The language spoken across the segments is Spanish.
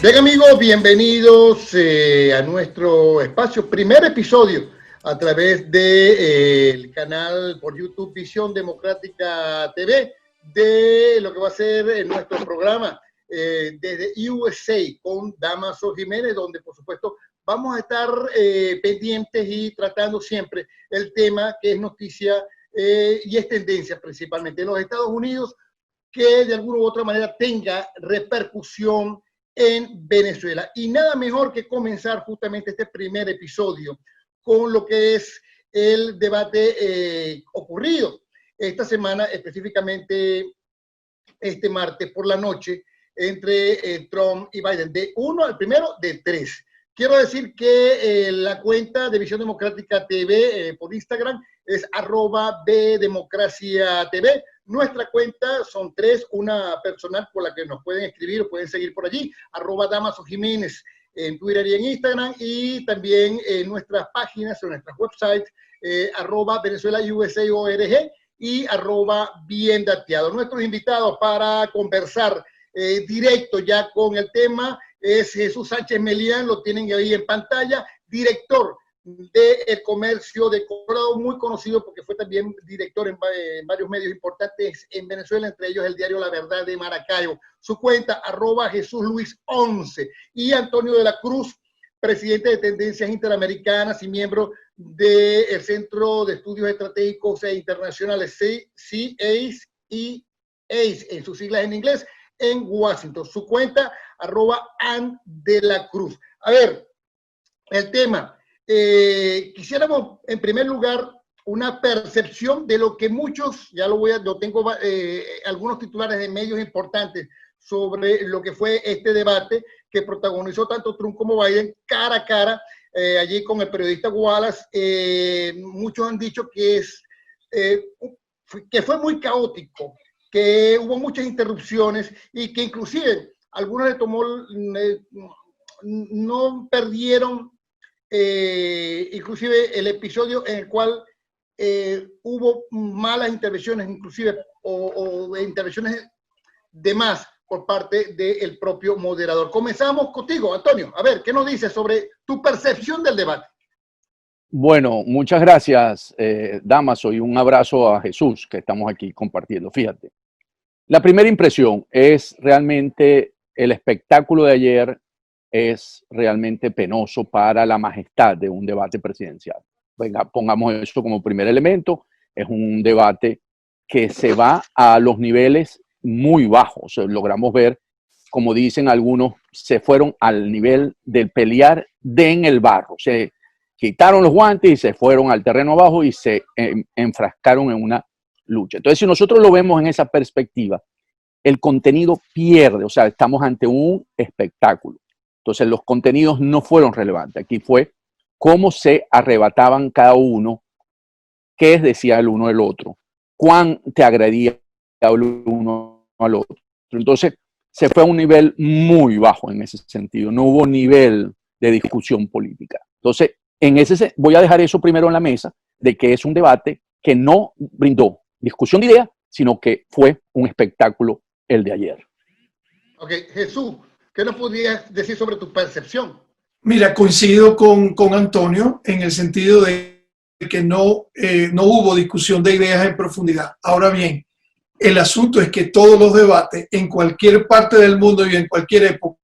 Bien amigos, bienvenidos a nuestro espacio, primer episodio a través del canal por YouTube Visión Democrática TV de lo que va a ser nuestro programa desde USA con Dámaso Jiménez, donde por supuesto vamos a estar pendientes y tratando siempre el tema que es noticia y es tendencia principalmente en los Estados Unidos, que de alguna u otra manera tenga repercusión en Venezuela. Y nada mejor que comenzar justamente este primer episodio con lo que es el debate ocurrido esta semana, específicamente este martes por la noche, entre Trump y Biden, de uno al primero de tres. Quiero decir que la cuenta de Visión Democrática TV por Instagram es @bdemocraciatv. Nuestra cuenta son tres, una personal por la que nos pueden escribir o pueden seguir por allí, @Dámaso Jiménez en Twitter y en Instagram, y también en nuestras páginas, en nuestras websites, @VenezuelaUSA.org y @Bien Dateado. Nuestros invitados para conversar directo ya con el tema es Jesús Sánchez Melián, lo tienen ahí en pantalla, director del comercio de Colorado, muy conocido porque fue también director en varios medios importantes en Venezuela, entre ellos el diario La Verdad de Maracaibo. Su cuenta, @JesusLuis11. Y Antonio de la Cruz, presidente de Tendencias Interamericanas y miembro del Centro de Estudios Estratégicos e Internacionales, CACE y ACE, en sus siglas en inglés, en Washington. Su cuenta, @AnDeLaCruz. A ver, el tema. Quisiéramos en primer lugar una percepción de lo que muchos, yo tengo algunos titulares de medios importantes sobre lo que fue este debate que protagonizó tanto Trump como Biden cara a cara, allí con el periodista Wallace. Muchos han dicho que fue muy caótico, que hubo muchas interrupciones y que inclusive algunos le tomó, no perdieron inclusive el episodio en el cual hubo malas intervenciones, inclusive, o intervenciones de más por parte del propio moderador. Comenzamos contigo, Antonio. A ver, ¿qué nos dices sobre tu percepción del debate? Bueno, muchas gracias, Dámaso, y un abrazo a Jesús, que estamos aquí compartiendo. Fíjate, la primera impresión es realmente el espectáculo de ayer es realmente penoso para la majestad de un debate presidencial. Venga, pongamos eso como primer elemento. Es un debate que se va a los niveles muy bajos. Logramos ver, como dicen algunos, se fueron al nivel del pelear en el barro. Se quitaron los guantes y se fueron al terreno abajo y se enfrascaron en una lucha. Entonces, si nosotros lo vemos en esa perspectiva, el contenido pierde. O sea, estamos ante un espectáculo. Entonces, los contenidos no fueron relevantes. Aquí fue cómo se arrebataban cada uno, qué decía el uno del otro, cuán te agredía el uno al otro. Entonces, se fue a un nivel muy bajo en ese sentido. No hubo nivel de discusión política. Entonces, voy a dejar eso primero en la mesa, de que es un debate que no brindó discusión de ideas, sino que fue un espectáculo el de ayer. Ok, Jesús, ¿qué nos podrías decir sobre tu percepción? Mira, coincido con Antonio en el sentido de que no hubo discusión de ideas en profundidad. Ahora bien, el asunto es que todos los debates en cualquier parte del mundo y en cualquier época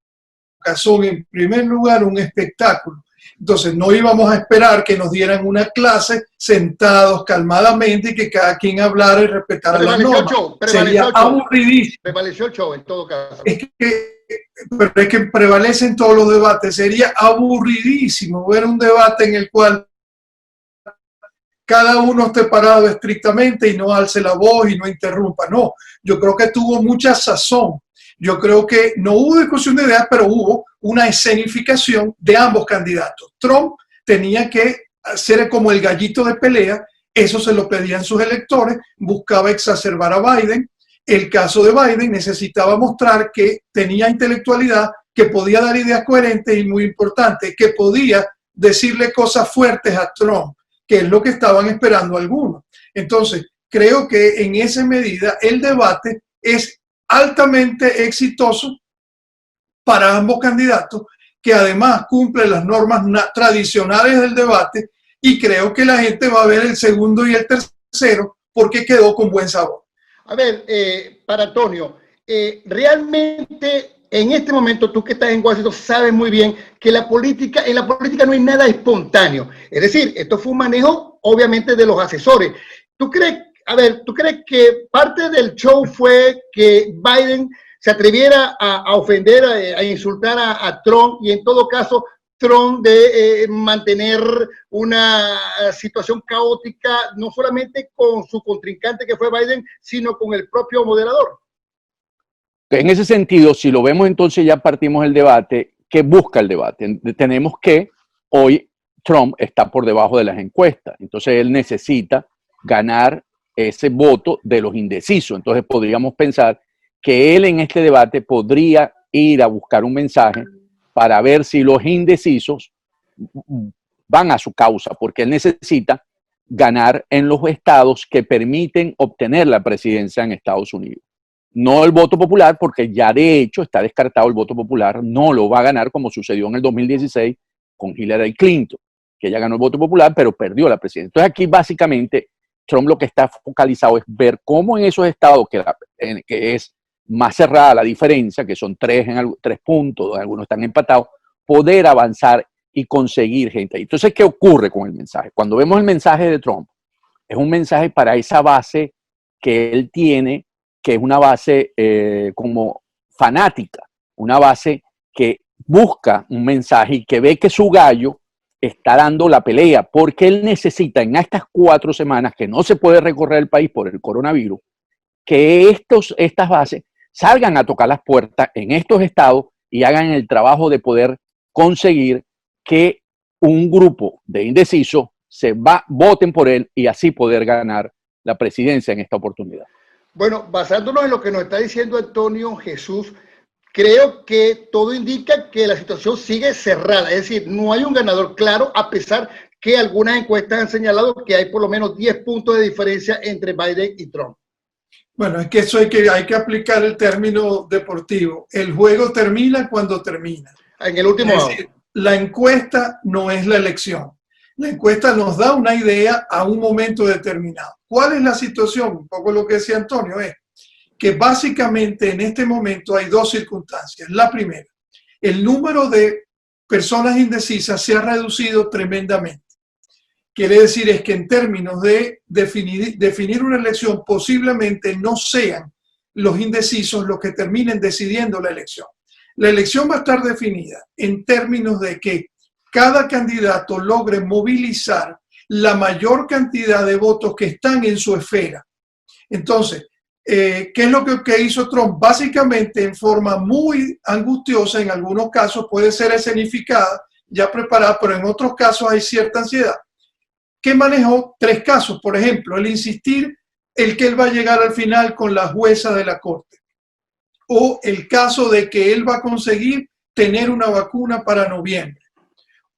son en primer lugar un espectáculo. Entonces no íbamos a esperar que nos dieran una clase sentados calmadamente y que cada quien hablara y respetara las normas. Sería aburridísimo. Prevaleció el show en todo caso. Pero es que prevalecen todos los debates. Sería aburridísimo ver un debate en el cual cada uno esté parado estrictamente y no alce la voz y no interrumpa. No, yo creo que tuvo mucha sazón. Yo creo que no hubo discusión de ideas, pero hubo una escenificación de ambos candidatos. Trump tenía que ser como el gallito de pelea, eso se lo pedían sus electores, buscaba exacerbar a Biden. El caso de Biden necesitaba mostrar que tenía intelectualidad, que podía dar ideas coherentes y, muy importante, que podía decirle cosas fuertes a Trump, que es lo que estaban esperando algunos. Entonces, creo que en esa medida el debate es altamente exitoso para ambos candidatos, que además cumple las normas tradicionales del debate, y creo que la gente va a ver el segundo y el tercero porque quedó con buen sabor. A ver, para Antonio, realmente en este momento, tú que estás en Washington, sabes muy bien que en la política no hay nada espontáneo. Es decir, esto fue un manejo, obviamente, de los asesores. ¿Tú crees que parte del show fue que Biden se atreviera a ofender, a insultar a Trump, y en todo caso Trump de mantener una situación caótica, no solamente con su contrincante que fue Biden, sino con el propio moderador? En ese sentido, si lo vemos, entonces ya partimos el debate. ¿Qué busca el debate? Tenemos que hoy Trump está por debajo de las encuestas, entonces él necesita ganar ese voto de los indecisos. Entonces podríamos pensar que él en este debate podría ir a buscar un mensaje para ver si los indecisos van a su causa, porque él necesita ganar en los estados que permiten obtener la presidencia en Estados Unidos. No el voto popular, porque ya de hecho está descartado el voto popular, no lo va a ganar como sucedió en el 2016 con Hillary Clinton, que ella ganó el voto popular, pero perdió la presidencia. Entonces aquí básicamente Trump lo que está focalizado es ver cómo en esos estados que es más cerrada la diferencia, que son 3 puntos, algunos están empatados, poder avanzar y conseguir gente. Entonces, ¿qué ocurre con el mensaje? Cuando vemos el mensaje de Trump, es un mensaje para esa base que él tiene, que es una base como fanática, una base que busca un mensaje y que ve que su gallo está dando la pelea, porque él necesita en estas 4 semanas que no se puede recorrer el país por el coronavirus, que estas bases salgan a tocar las puertas en estos estados y hagan el trabajo de poder conseguir que un grupo de indecisos voten por él y así poder ganar la presidencia en esta oportunidad. Bueno, basándonos en lo que nos está diciendo Antonio Jesús, creo que todo indica que la situación sigue cerrada, es decir, no hay un ganador claro, a pesar que algunas encuestas han señalado que hay por lo menos 10 puntos de diferencia entre Biden y Trump. Bueno, es que eso hay que aplicar el término deportivo. El juego termina cuando termina. En el último es decir, la encuesta no es la elección. La encuesta nos da una idea a un momento determinado. ¿Cuál es la situación? Un poco lo que decía Antonio es que básicamente en este momento hay 2 circunstancias. La primera, el número de personas indecisas se ha reducido tremendamente. Quiere decir es que en términos de definir una elección, posiblemente no sean los indecisos los que terminen decidiendo la elección. La elección va a estar definida en términos de que cada candidato logre movilizar la mayor cantidad de votos que están en su esfera. Entonces, ¿qué es lo que hizo Trump? Básicamente, en forma muy angustiosa, en algunos casos puede ser escenificada, ya preparada, pero en otros casos hay cierta ansiedad, que manejó 3 casos. Por ejemplo, el insistir que él va a llegar al final con la jueza de la corte, o el caso de que él va a conseguir tener una vacuna para noviembre,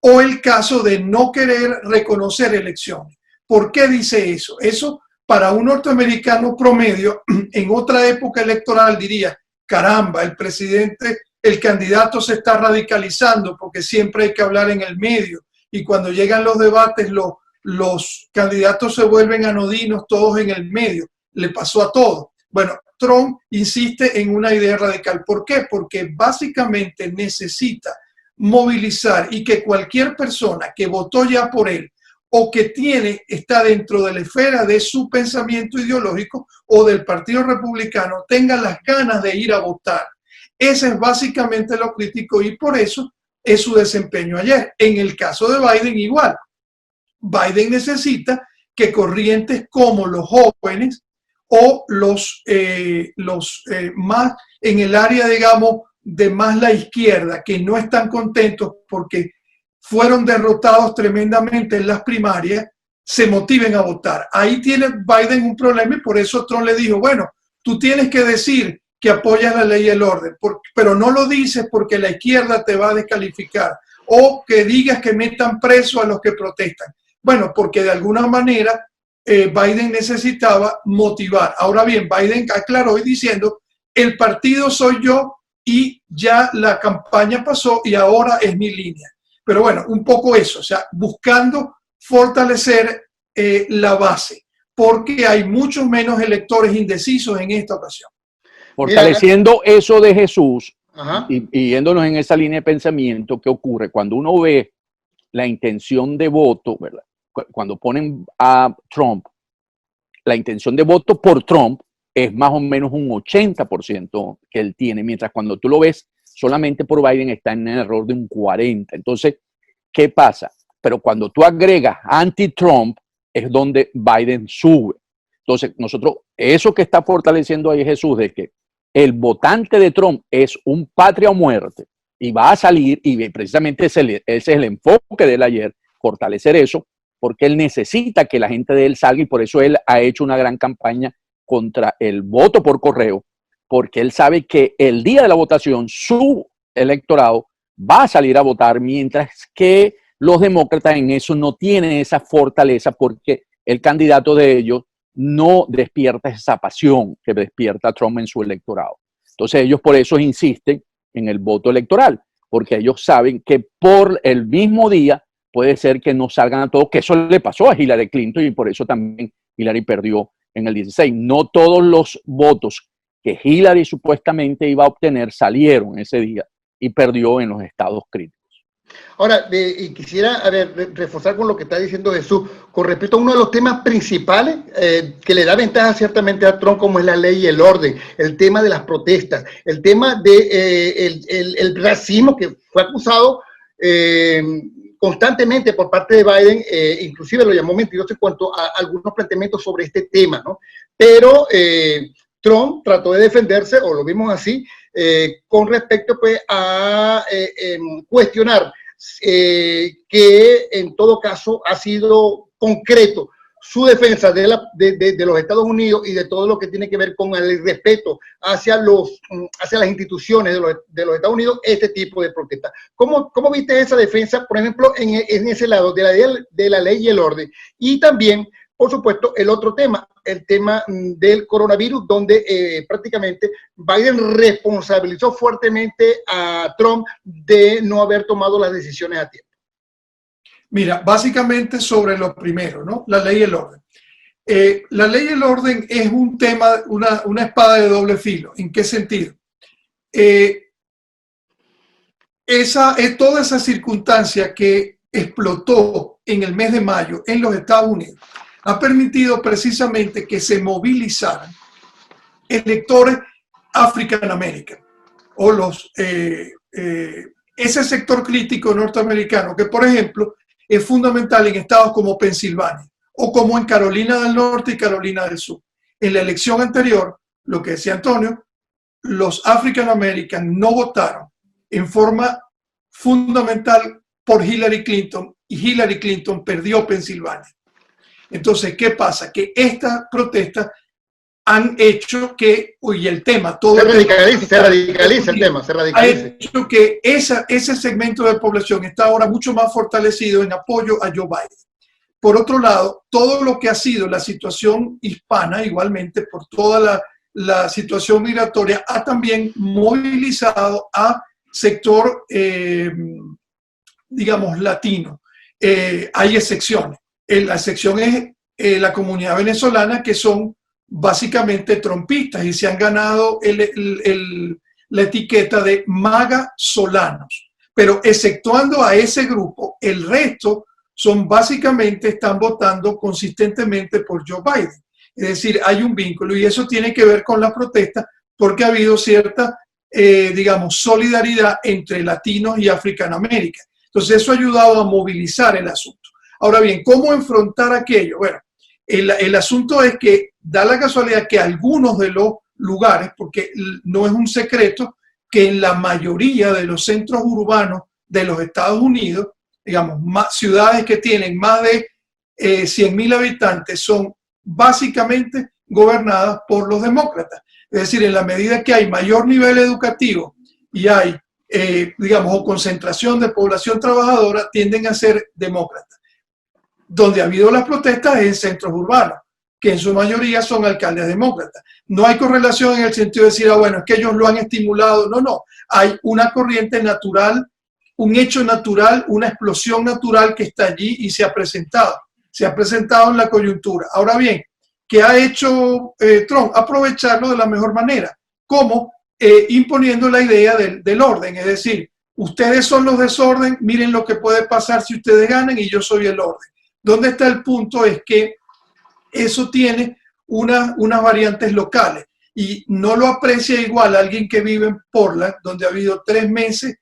o el caso de no querer reconocer elecciones. ¿Por qué dice eso? Eso para un norteamericano promedio en otra época electoral diría, caramba, el candidato se está radicalizando porque siempre hay que hablar en el medio, y cuando llegan los debates los candidatos se vuelven anodinos todos en el medio. Le pasó a todos. Bueno, Trump insiste en una idea radical. ¿Por qué? Porque básicamente necesita movilizar y que cualquier persona que votó ya por él o que está dentro de la esfera de su pensamiento ideológico o del Partido Republicano tenga las ganas de ir a votar. Ese es básicamente lo crítico y por eso es su desempeño ayer. En el caso de Biden igual. Biden necesita que corrientes como los jóvenes o los más en el área, digamos, de más la izquierda, que no están contentos porque fueron derrotados tremendamente en las primarias, se motiven a votar. Ahí tiene Biden un problema y por eso Trump le dijo, bueno, tú tienes que decir que apoyas la ley y el orden, pero no lo dices porque la izquierda te va a descalificar, o que digas que metan preso a los que protestan. Bueno, porque de alguna manera Biden necesitaba motivar. Ahora bien, Biden aclaró y diciendo, el partido soy yo, y ya la campaña pasó y ahora es mi línea. Pero bueno, un poco eso, o sea, buscando fortalecer la base, porque hay muchos menos electores indecisos en esta ocasión. Fortaleciendo eso de Jesús y yéndonos en esa línea de pensamiento, ¿qué ocurre? Cuando uno ve la intención de voto, ¿verdad? Cuando ponen a Trump, la intención de voto por Trump es más o menos un 80% que él tiene, mientras cuando tú lo ves solamente por Biden está en el error de un 40%. Entonces, ¿qué pasa? Pero cuando tú agregas anti-Trump es donde Biden sube. Entonces, nosotros, eso que está fortaleciendo ahí Jesús, de que el votante de Trump es un patria o muerte y va a salir, y precisamente ese es el enfoque de él ayer, fortalecer eso, porque él necesita que la gente de él salga y por eso él ha hecho una gran campaña contra el voto por correo, porque él sabe que el día de la votación su electorado va a salir a votar, mientras que los demócratas en eso no tienen esa fortaleza porque el candidato de ellos no despierta esa pasión que despierta Trump en su electorado. Entonces ellos por eso insisten en el voto electoral, porque ellos saben que por el mismo día puede ser que no salgan a todos, que eso le pasó a Hillary Clinton y por eso también Hillary perdió en el 16. No todos los votos que Hillary supuestamente iba a obtener salieron ese día y perdió en los estados críticos. Ahora, y quisiera reforzar con lo que está diciendo Jesús, con respecto a uno de los temas principales que le da ventaja ciertamente a Trump, como es la ley y el orden, el tema de las protestas, el tema de el racismo que fue acusado constantemente por parte de Biden, inclusive lo llamó mentiroso en cuanto a algunos planteamientos sobre este tema, ¿no? Pero Trump trató de defenderse, o lo vimos así, con respecto pues, a cuestionar que en todo caso ha sido concreto su defensa de los Estados Unidos y de todo lo que tiene que ver con el respeto hacia las instituciones de los Estados Unidos, este tipo de protestas. ¿Cómo viste esa defensa, por ejemplo, en ese lado de la ley y el orden? Y también, por supuesto, el otro tema, el tema del coronavirus, donde prácticamente Biden responsabilizó fuertemente a Trump de no haber tomado las decisiones a tiempo. Mira, básicamente sobre lo primero, ¿no? La ley y el orden. La ley y el orden es un tema, una espada de doble filo. ¿En qué sentido? Toda esa circunstancia que explotó en el mes de mayo en los Estados Unidos ha permitido precisamente que se movilizaran electores africano-americanos o ese sector crítico norteamericano que, por ejemplo, es fundamental en estados como Pensilvania o como en Carolina del Norte y Carolina del Sur. En la elección anterior, lo que decía Antonio, los african-americanos no votaron en forma fundamental por Hillary Clinton y Hillary Clinton perdió Pensilvania. Entonces, ¿qué pasa? Que estas protestas han hecho que, y el tema, todo se radicaliza el tema, se radicaliza. Ha hecho que ese segmento de población está ahora mucho más fortalecido en apoyo a Joe Biden. Por otro lado, todo lo que ha sido la situación hispana, igualmente por toda la situación migratoria, ha también movilizado a sector, digamos, latino. Hay excepciones. La excepción es la comunidad venezolana, que son básicamente trompistas y se han ganado la etiqueta de MAGA solanos. Pero exceptuando a ese grupo, el resto son básicamente, están votando consistentemente por Joe Biden. Es decir, hay un vínculo y eso tiene que ver con la protesta porque ha habido cierta, digamos, solidaridad entre latinos y africanoamericanos. Entonces eso ha ayudado a movilizar el asunto. Ahora bien, ¿cómo enfrentar aquello? Bueno, el asunto es que da la casualidad que algunos de los lugares, porque no es un secreto, que en la mayoría de los centros urbanos de los Estados Unidos, digamos, ciudades que tienen más de 100.000 habitantes, son básicamente gobernadas por los demócratas. Es decir, en la medida que hay mayor nivel educativo y hay, digamos, o concentración de población trabajadora, tienden a ser demócratas. Donde ha habido las protestas es en centros urbanos. que en su mayoría son alcaldes demócratas. No hay correlación en el sentido de decir, ah, bueno, es que ellos lo han estimulado. No, no. Hay una corriente natural, un hecho natural, una explosión natural que está allí y se ha presentado. Se ha presentado en la coyuntura. Ahora bien, ¿qué ha hecho Trump? Aprovecharlo de la mejor manera. ¿Cómo? Imponiendo la idea del orden. Es decir, ustedes son los desorden, miren lo que puede pasar si ustedes ganan y yo soy el orden. ¿Dónde está el punto? Es que eso tiene unas variantes locales y no lo aprecia igual alguien que vive en Portland, donde ha habido 3 meses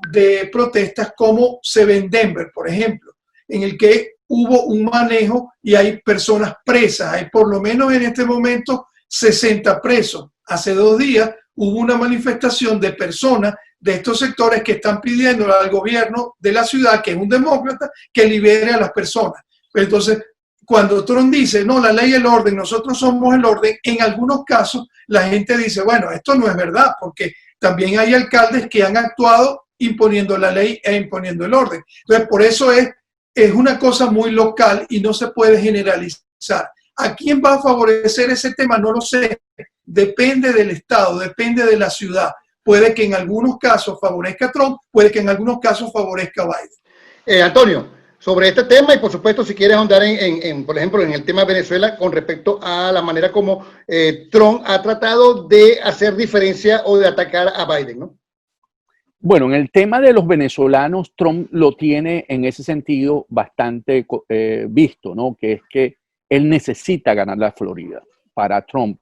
de protestas, como se ve en Denver, por ejemplo, en el que hubo un manejo y hay personas presas. Hay por lo menos en este momento 60 presos. Hace 2 días hubo una manifestación de personas de estos sectores que están pidiendo al gobierno de la ciudad, que es un demócrata, que libere a las personas. Entonces, cuando Trump dice, no, la ley y el orden, nosotros somos el orden, en algunos casos la gente dice, bueno, esto no es verdad, porque también hay alcaldes que han actuado imponiendo la ley e imponiendo el orden. Entonces, por eso es una cosa muy local y no se puede generalizar. ¿A quién va a favorecer ese tema? No lo sé. Depende del estado, depende de la ciudad. Puede que en algunos casos favorezca a Trump, puede que en algunos casos favorezca a Biden. Antonio, sobre este tema y por supuesto si quieres ahondar por ejemplo, en el tema de Venezuela con respecto a la manera como Trump ha tratado de hacer diferencia o de atacar a Biden, ¿no? Bueno, en el tema de los venezolanos, Trump lo tiene en ese sentido bastante visto, ¿no? Que es que él necesita ganar la Florida. Para Trump,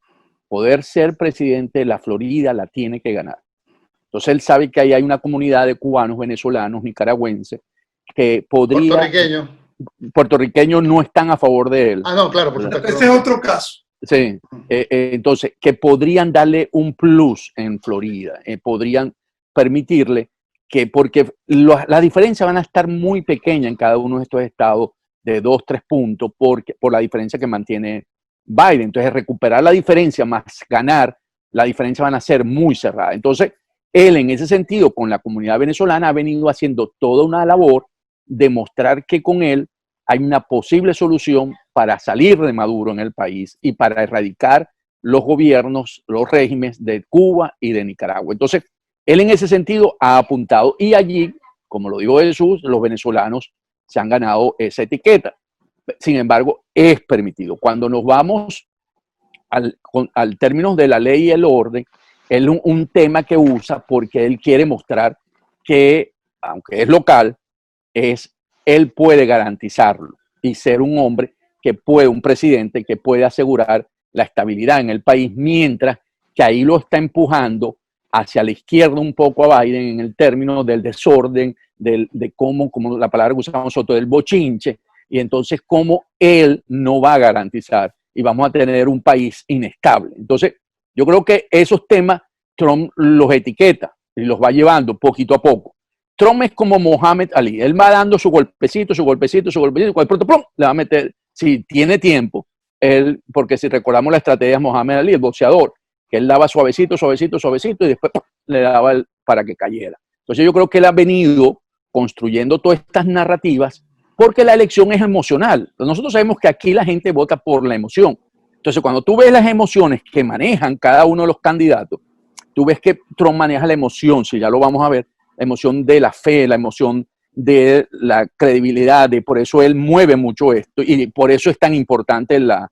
poder ser presidente, la Florida la tiene que ganar. Entonces él sabe que ahí hay una comunidad de cubanos, venezolanos, nicaragüenses, que podría... Puertorriqueños no están a favor de él. Ah, no, claro, por supuesto. Ese es otro caso. Sí, entonces, que podrían darle un plus en Florida, podrían permitirle que, porque las diferencias van a estar muy pequeñas en cada uno de estos estados, de 2, 3 puntos, por la diferencia que mantiene Biden. Entonces, recuperar la diferencia más ganar, la diferencia van a ser muy cerrada. Entonces, él en ese sentido, con la comunidad venezolana, ha venido haciendo toda una labor de mostrar que con él hay una posible solución para salir de Maduro en el país y para erradicar los gobiernos, los regímenes de Cuba y de Nicaragua. Entonces, él en ese sentido ha apuntado y allí, como lo dijo Jesús, los venezolanos se han ganado esa etiqueta. Sin embargo, es permitido. Cuando nos vamos al término de la ley y el orden, es un tema que usa porque él quiere mostrar que, aunque es local, él puede garantizarlo y ser un hombre que puede, un presidente que puede asegurar la estabilidad en el país, mientras que ahí lo está empujando hacia la izquierda un poco a Biden en el término del desorden, de cómo, como la palabra que usamos nosotros, del bochinche, y entonces cómo él no va a garantizar y vamos a tener un país inestable. Entonces, yo creo que esos temas Trump los etiqueta y los va llevando poquito a poco. Trump es como Muhammad Ali, él va dando su golpecito, su golpecito, su golpecito, cuando pronto ¡plum!, le va a meter, si tiene tiempo, porque si recordamos la estrategia de Muhammad Ali, el boxeador, que él daba suavecito, suavecito, suavecito y después ¡pum!, le daba para que cayera. Entonces yo creo que él ha venido construyendo todas estas narrativas porque la elección es emocional. Nosotros sabemos que aquí la gente vota por la emoción. Entonces cuando tú ves las emociones que manejan cada uno de los candidatos, tú ves que Trump maneja la emoción, si ya lo vamos a ver, la emoción de la fe, la emoción de la credibilidad, y por eso él mueve mucho esto y por eso es tan importante la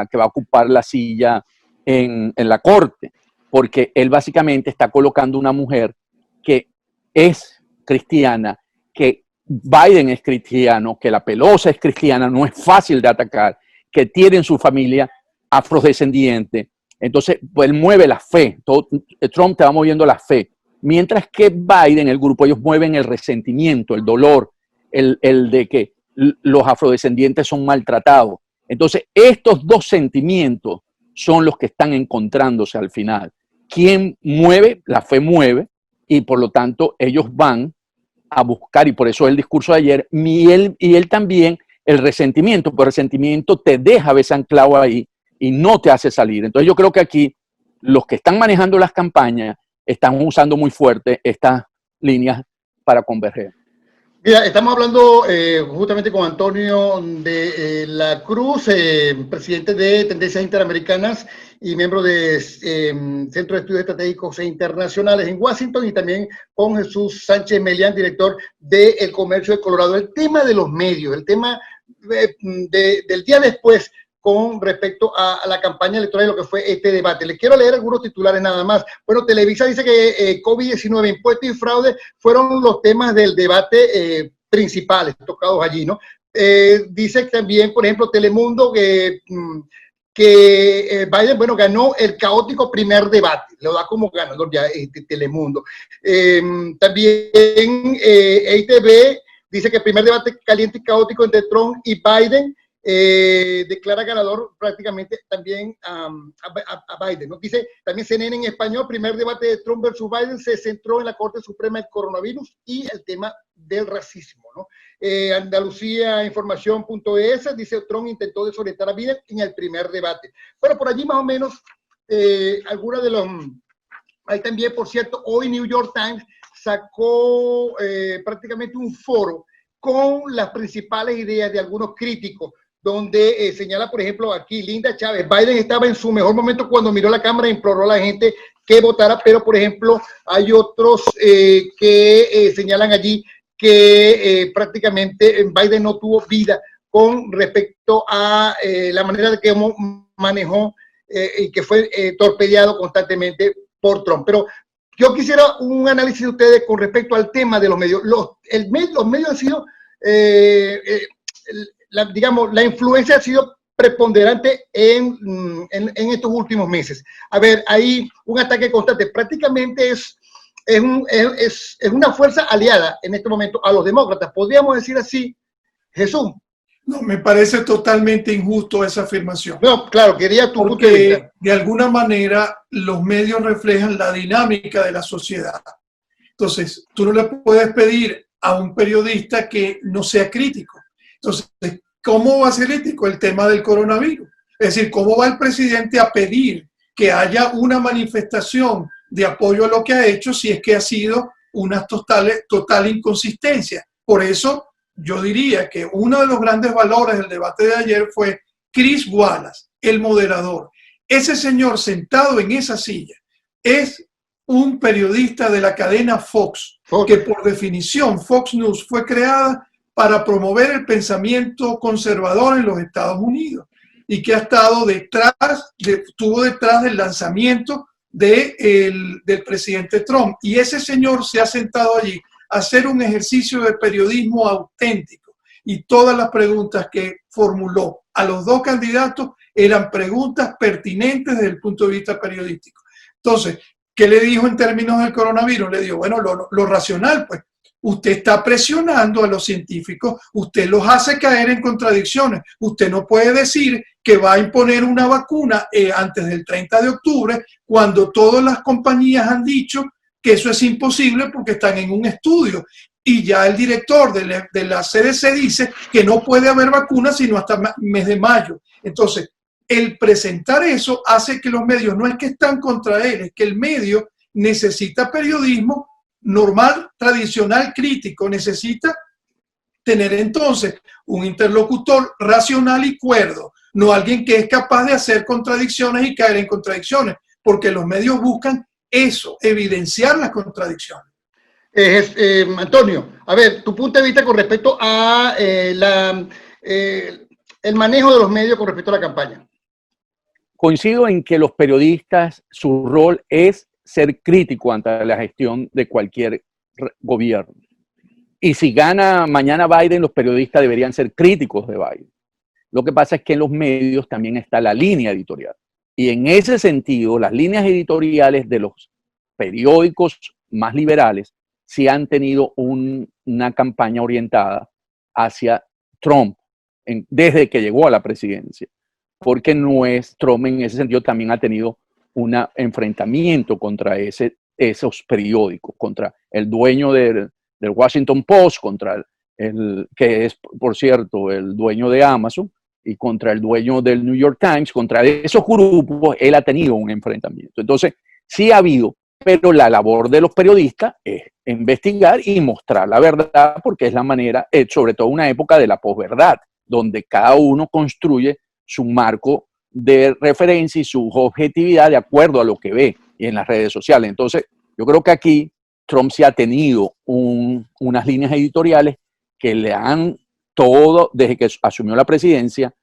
que va a ocupar la silla en la corte, porque él básicamente está colocando una mujer que es cristiana, que Biden es cristiano, que la Pelosi es cristiana, no es fácil de atacar, que tiene en su familia afrodescendiente. Entonces, pues él mueve la fe. Trump te va moviendo la fe. Mientras que Biden, el grupo, ellos mueven el resentimiento, el dolor, el de que los afrodescendientes son maltratados. Entonces, estos dos sentimientos son los que están encontrándose al final. ¿Quién mueve? La fe mueve y por lo tanto ellos van a buscar, y por eso el discurso de ayer, y él también, el resentimiento, porque el resentimiento te deja a veces anclado ahí y no te hace salir. Entonces yo creo que aquí los que están manejando las campañas están usando muy fuerte estas líneas para converger. Mira, estamos hablando justamente con Antonio de la Cruz, presidente de Tendencias Interamericanas y miembro de Centro de Estudios Estratégicos e Internacionales en Washington, y también con Jesús Sánchez Melián, director de El Comercio de Colorado. El tema de los medios, el tema del día después con respecto a la campaña electoral y lo que fue este debate. Les quiero leer algunos titulares nada más. Bueno, Televisa dice que COVID-19, impuestos y fraude fueron los temas del debate principales tocados allí, ¿no? Dice también, por ejemplo, Telemundo que Biden, bueno, ganó el caótico primer debate, lo da como ganador ya Telemundo. También ATV dice que el primer debate caliente y caótico entre Trump y Biden declara ganador prácticamente también a Biden, ¿no? Dice también CNN en español, primer debate de Trump versus Biden se centró en la Corte Suprema del coronavirus y el tema del racismo, ¿no? Andalucía Información.es dice Trump intentó desorientar a Biden en el primer debate. Bueno, por allí más o menos algunos de los... Hay también, por cierto, hoy New York Times sacó prácticamente un foro con las principales ideas de algunos críticos, donde señala, por ejemplo, aquí Linda Chávez, Biden estaba en su mejor momento cuando miró la cámara e imploró a la gente que votara, pero, por ejemplo, hay otros que señalan allí que prácticamente Biden no tuvo vida con respecto a la manera de que manejó y que fue torpedeado constantemente por Trump. Pero yo quisiera un análisis de ustedes con respecto al tema de los medios. Los medios han sido... digamos, la influencia ha sido preponderante en estos últimos meses. A ver, hay un ataque constante. Prácticamente es una fuerza aliada en este momento a los demócratas. ¿Podríamos decir así, Jesús? No, me parece totalmente injusto esa afirmación. No, claro, quería tu punto de vista. De alguna manera los medios reflejan la dinámica de la sociedad. Entonces, tú no le puedes pedir a un periodista que no sea crítico. Entonces, ¿cómo va a ser ético el tema del coronavirus? Es decir, ¿cómo va el presidente a pedir que haya una manifestación de apoyo a lo que ha hecho si es que ha sido una total inconsistencia? Por eso yo diría que uno de los grandes valores del debate de ayer fue Chris Wallace, el moderador. Ese señor sentado en esa silla es un periodista de la cadena Fox, que por definición Fox News fue creada para promover el pensamiento conservador en los Estados Unidos y que ha estado estuvo detrás del lanzamiento del presidente Trump. Y ese señor se ha sentado allí a hacer un ejercicio de periodismo auténtico, y todas las preguntas que formuló a los dos candidatos eran preguntas pertinentes desde el punto de vista periodístico. Entonces, ¿qué le dijo en términos del coronavirus? Le dijo, bueno, lo racional, pues, usted está presionando a los científicos, usted los hace caer en contradicciones. Usted no puede decir que va a imponer una vacuna antes del 30 de octubre, cuando todas las compañías han dicho que eso es imposible porque están en un estudio. Y ya el director de la CDC dice que no puede haber vacuna sino hasta mes de mayo. Entonces, el presentar eso hace que los medios, no es que están contra él, es que el medio necesita periodismo normal, tradicional, crítico. Necesita tener entonces un interlocutor racional y cuerdo, no alguien que es capaz de hacer contradicciones y caer en contradicciones, porque los medios buscan eso, evidenciar las contradicciones. Antonio, a ver, tu punto de vista con respecto a el manejo de los medios con respecto a la campaña. Coincido en que los periodistas, su rol es ser crítico ante la gestión de cualquier gobierno. Y si gana mañana Biden, los periodistas deberían ser críticos de Biden. Lo que pasa es que en los medios también está la línea editorial. Y en ese sentido, las líneas editoriales de los periódicos más liberales sí han tenido una campaña orientada hacia Trump desde que llegó a la presidencia. Porque Trump en ese sentido también ha tenido un enfrentamiento contra esos periódicos, contra el dueño del Washington Post, contra que es, por cierto, el dueño de Amazon, y contra el dueño del New York Times. Contra esos grupos él ha tenido un enfrentamiento. Entonces, sí ha habido pero la labor de los periodistas es investigar y mostrar la verdad, porque es la manera, sobre todo en una época de la posverdad, donde cada uno construye su marco de referencia y su objetividad de acuerdo a lo que ve y en las redes sociales. Entonces, yo creo que aquí Trump sí ha tenido unas líneas editoriales que le han todo, desde que asumió la presidencia,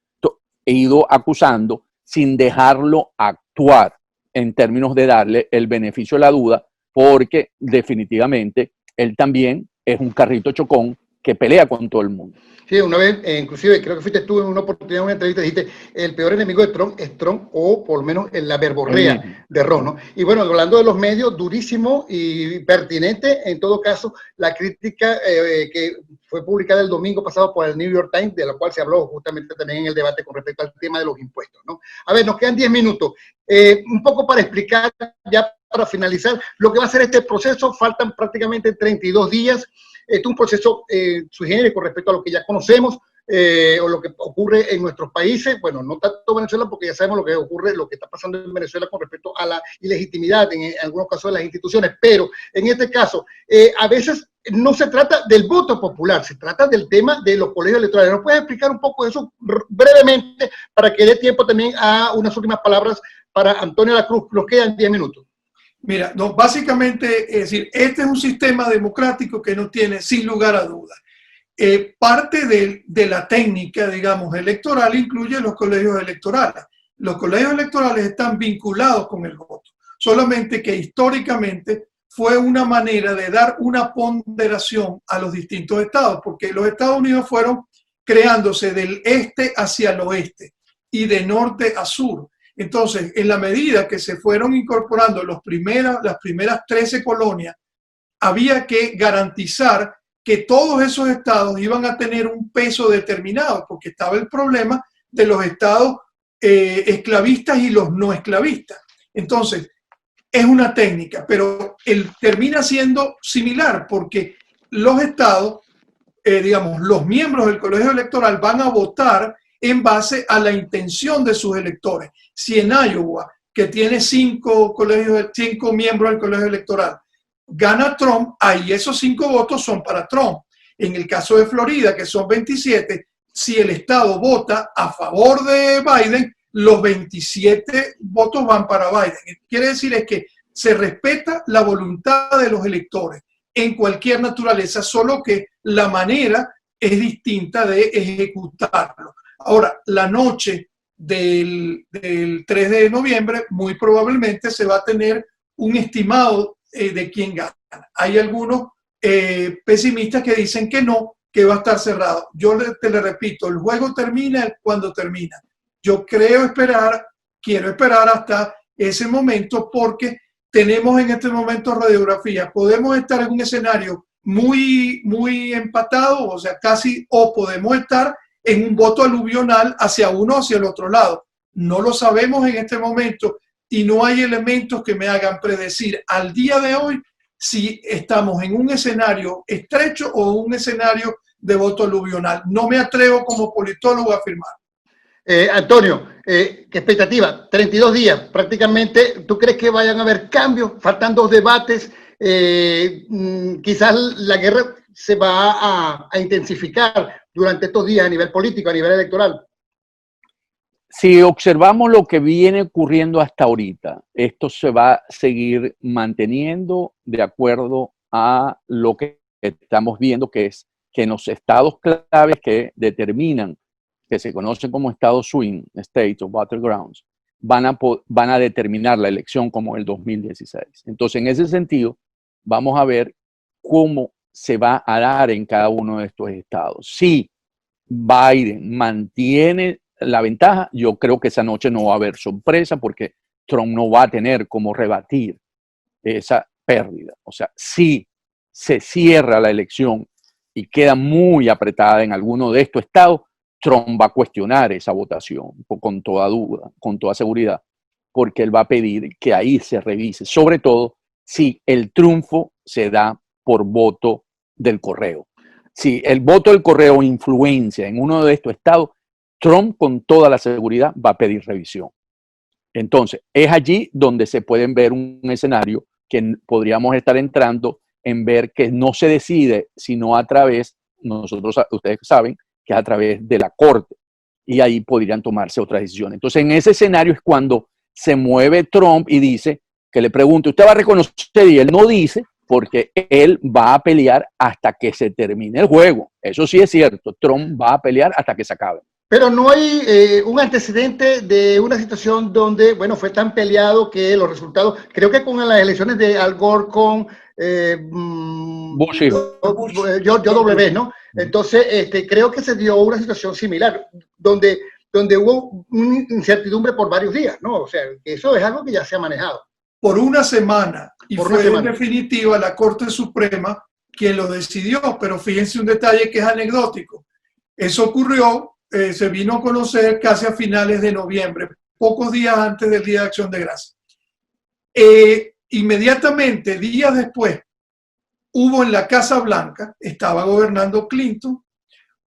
ido acusando sin dejarlo actuar en términos de darle el beneficio de la duda, porque definitivamente él también es un carrito chocón que pelea con todo el mundo. Sí, una vez, inclusive creo que fuiste tú en una oportunidad, en una entrevista, dijiste, el peor enemigo de Trump es Trump, o por lo menos en la verborrea de Ron, ¿no? Y bueno, hablando de los medios, durísimo y pertinente, en todo caso, la crítica que fue publicada el domingo pasado por el New York Times, de la cual se habló justamente también en el debate con respecto al tema de los impuestos, ¿no? A ver, nos quedan 10 minutos. Un poco para explicar, ya para finalizar, lo que va a ser este proceso. Faltan prácticamente 32 días. Este es un proceso sui generis con respecto a lo que ya conocemos o lo que ocurre en nuestros países. Bueno, no tanto Venezuela, porque ya sabemos lo que ocurre, lo que está pasando en Venezuela con respecto a la ilegitimidad en algunos casos de las instituciones, pero en este caso, a veces no se trata del voto popular, se trata del tema de los colegios electorales. ¿Nos puedes explicar un poco eso brevemente para que dé tiempo también a unas últimas palabras para Antonio La Cruz? Nos quedan 10 minutos. Mira, no, básicamente, es decir, este es un sistema democrático que no tiene, sin lugar a dudas. Parte de la técnica, digamos, electoral incluye los colegios electorales. Los colegios electorales están vinculados con el voto, solamente que históricamente fue una manera de dar una ponderación a los distintos estados, porque los Estados Unidos fueron creándose del este hacia el oeste y de norte a sur. Entonces, en la medida que se fueron incorporando las primeras 13 colonias, había que garantizar que todos esos estados iban a tener un peso determinado, porque estaba el problema de los estados esclavistas y los no esclavistas. Entonces, es una técnica, pero termina siendo similar, porque los estados, digamos, los miembros del colegio electoral van a votar en base a la intención de sus electores. Si en Iowa, que tiene 5 miembros del colegio electoral, gana Trump, ahí esos 5 votos son para Trump. En el caso de Florida, que son 27, si el estado vota a favor de Biden, los 27 votos van para Biden. Quiere decir es que se respeta la voluntad de los electores en cualquier naturaleza, solo que la manera es distinta de ejecutarlo. Ahora, la noche del 3 de noviembre, muy probablemente se va a tener un estimado de quién gana. Hay algunos pesimistas que dicen que no, que va a estar cerrado. Yo te le repito, el juego termina cuando termina. Yo quiero esperar hasta ese momento, porque tenemos en este momento radiografía. Podemos estar en un escenario muy empatado, o sea, casi, o podemos estar en un voto aluvional hacia uno o hacia el otro lado. No lo sabemos en este momento y no hay elementos que me hagan predecir al día de hoy si estamos en un escenario estrecho o un escenario de voto aluvional. No me atrevo como politólogo a afirmar. Antonio, ¿qué expectativa? 32 días prácticamente. ¿Tú crees que vayan a haber cambios? Faltan 2 debates. Quizás la guerra se va a intensificar durante estos días a nivel político, a nivel electoral. Si observamos lo que viene ocurriendo hasta ahorita, esto se va a seguir manteniendo de acuerdo a lo que estamos viendo, que es que en los estados claves que determinan, que se conocen como estados swing states o battlegrounds, van a determinar la elección como el 2016. Entonces, en ese sentido, vamos a ver cómo se va a dar en cada uno de estos estados. Si Biden mantiene la ventaja, yo creo que esa noche no va a haber sorpresa, porque Trump no va a tener cómo rebatir esa pérdida. O sea, si se cierra la elección y queda muy apretada en alguno de estos estados, Trump va a cuestionar esa votación con toda duda, con toda seguridad, porque él va a pedir que ahí se revise, sobre todo si el triunfo se da por voto del correo. Si el voto del correo influencia en uno de estos estados, Trump con toda la seguridad va a pedir revisión. Entonces, es allí donde se pueden ver un escenario que podríamos estar entrando en ver que no se decide sino a través, ustedes saben, que es a través de la Corte, y ahí podrían tomarse otras decisiones. Entonces, en ese escenario es cuando se mueve Trump y dice, que le pregunte, ¿usted va a reconocer? Y él no dice, porque él va a pelear hasta que se termine el juego. Eso sí es cierto, Trump va a pelear hasta que se acabe. Pero no hay un antecedente de una situación donde, bueno, fue tan peleado que los resultados, creo que con las elecciones de Al Gore con Bush, George W., ¿no? Entonces, creo que se dio una situación similar, donde hubo una incertidumbre por varios días, ¿no? O sea, eso es algo que ya se ha manejado. Por una semana, y fue en definitiva la Corte Suprema quien lo decidió, pero fíjense un detalle que es anecdótico. Eso ocurrió, se vino a conocer casi a finales de noviembre, pocos días antes del Día de Acción de Gracias. Inmediatamente, días después, hubo en la Casa Blanca, estaba gobernando Clinton,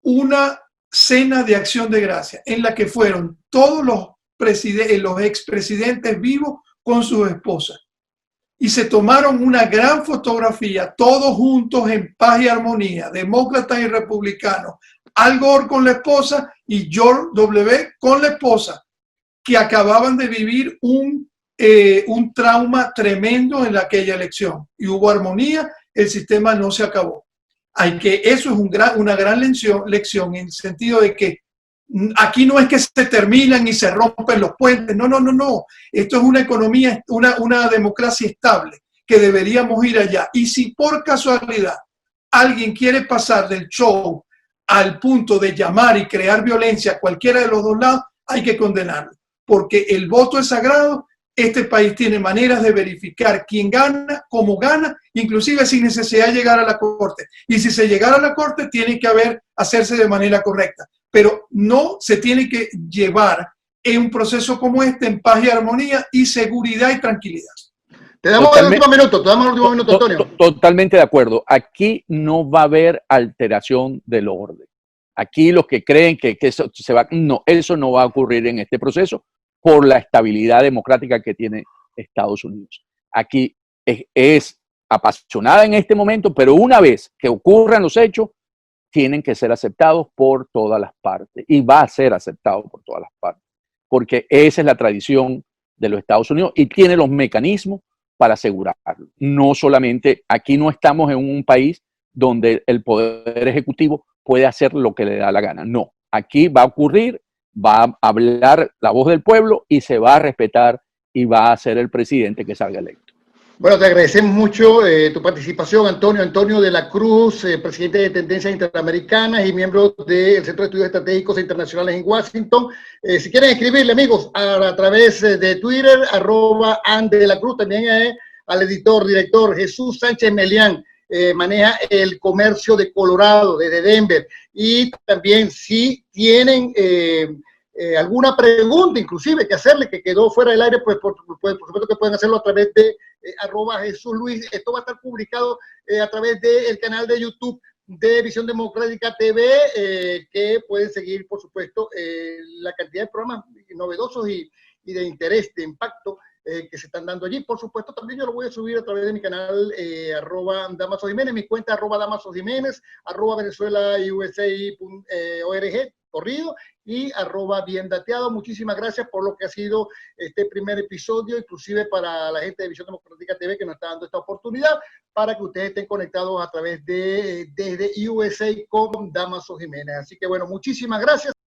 una cena de Acción de Gracias en la que fueron todos los expresidentes vivos con sus esposas. Y se tomaron una gran fotografía, todos juntos en paz y armonía, demócratas y republicanos, Al Gore con la esposa y George W. con la esposa, que acababan de vivir un trauma tremendo en aquella elección. Y hubo armonía, el sistema no se acabó. Eso es una gran lección en el sentido de que aquí no es que se terminan y se rompen los puentes, no. Esto es una economía, una democracia estable, que deberíamos ir allá. Y si por casualidad alguien quiere pasar del show al punto de llamar y crear violencia a cualquiera de los dos lados, hay que condenarlo, porque el voto es sagrado. Este país tiene maneras de verificar quién gana, cómo gana, inclusive sin necesidad de llegar a la Corte. Y si se llegara a la Corte, tiene que hacerse de manera correcta. Pero no se tiene que llevar en un proceso como este en paz y armonía y seguridad y tranquilidad. Te damos el último minuto, Antonio. Totalmente de acuerdo. Aquí no va a haber alteración del orden. Aquí los que creen que eso se va, no, eso no va a ocurrir en este proceso por la estabilidad democrática que tiene Estados Unidos. Aquí es apasionada en este momento, pero una vez que ocurran los hechos, tienen que ser aceptados por todas las partes y va a ser aceptado por todas las partes, porque esa es la tradición de los Estados Unidos y tiene los mecanismos para asegurarlo. No solamente, aquí no estamos en un país donde el poder ejecutivo puede hacer lo que le da la gana. No, aquí va a ocurrir, va a hablar la voz del pueblo y se va a respetar y va a ser el presidente que salga electo. Bueno, te agradecemos mucho tu participación, Antonio de la Cruz, presidente de Tendencias Interamericanas y miembro del Centro de Estudios Estratégicos e Internacionales en Washington. Si quieren escribirle, amigos, a través de Twitter, @andedelacruz, también al director Jesús Sánchez Melián, maneja el comercio de Colorado, desde Denver. Y también si tienen alguna pregunta, inclusive, que hacerle, que quedó fuera del aire, pues por supuesto que pueden hacerlo a través de @Jesús Luis. Esto va a estar publicado a través del canal de YouTube de Visión Democrática TV, que pueden seguir, por supuesto, la cantidad de programas novedosos y de interés, de impacto que se están dando allí. Por supuesto, también yo lo voy a subir a través de mi canal @Damaso Jiménez, mi cuenta @Damaso Jiménez, @VenezuelaUSA.org, corrido, y @bien dateado. Muchísimas gracias por lo que ha sido este primer episodio, inclusive para la gente de Visión Democrática TV que nos está dando esta oportunidad para que ustedes estén conectados a través de desde USA con Damaso Jiménez. Así que bueno, muchísimas gracias.